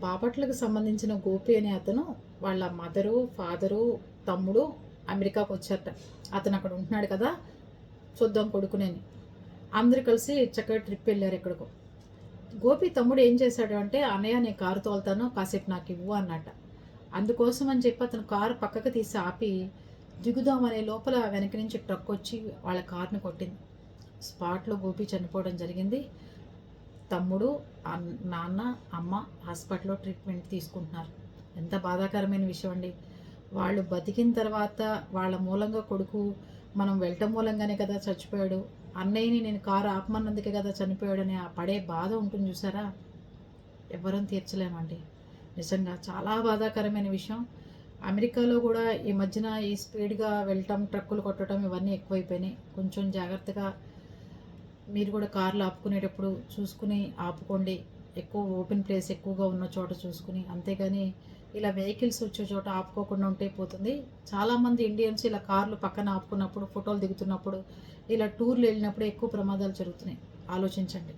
బాపట్లకు సంబంధించిన గోపి అనే అతను వాళ్ళ మదరు, ఫాదరు, తమ్ముడు అమెరికాకు వచ్చారట. అతను అక్కడ ఉంటున్నాడు కదా, చూద్దాం కొడుకునేని. అందరూ కలిసి చక్కగా ట్రిప్ వెళ్ళారు ఎక్కడికో. గోపి తమ్ముడు ఏం చేశాడు అంటే, అన్నయ్య నేను కారు తోలుతాను, కాసేపు నాకు ఇవ్వు అన్నట్ట. అందుకోసం అని చెప్పి అతను కారు పక్కకు తీసి ఆపి దిగుదామనే లోపల వెనక నుంచి ట్రక్ వచ్చి వాళ్ళ కారుని కొట్టింది. స్పాట్లో గోపి చనిపోవడం జరిగింది. తమ్ముడు, నాన్న, అమ్మ హాస్పిటల్లో ట్రీట్మెంట్ తీసుకుంటున్నారు. ఎంత బాధాకరమైన విషయం అండి. వాళ్ళు బతికిన తర్వాత వాళ్ళ మూలంగా కొడుకు మనం వెళ్ళటం మూలంగానే కదా చచ్చిపోయాడు, అన్నయ్యని నేను కారు ఆపమన్నందుకే కదా చనిపోయాడని ఆ పడే బాధ ఉంటుంది చూసారా, ఎవరం తీర్చలేమండి. నిజంగా చాలా బాధాకరమైన విషయం. అమెరికాలో కూడా ఈ మధ్యన ఈ స్పీడ్గా వెళ్ళటం, ట్రక్కులు కొట్టడం ఇవన్నీ ఎక్కువైపోయినాయి. కొంచెం జాగ్రత్తగా మీరు కూడా కార్లు ఆపుకునేటప్పుడు చూసుకుని ఆపుకోండి. ఎక్కువ ఓపెన్ ప్లేస్ ఎక్కువగా ఉన్న చోట చూసుకుని, అంతేగాని ఇలా వెహికల్స్ వచ్చే చోట ఆపుకోకుండా ఉంటే పోతుంది. చాలామంది ఇండియన్స్ ఇలా కార్లు పక్కన ఆపుకున్నప్పుడు, ఫోటోలు దిగుతున్నప్పుడు, ఇలా టూర్లు వెళ్ళినప్పుడు ఎక్కువ ప్రమాదాలు జరుగుతున్నాయి. ఆలోచించండి.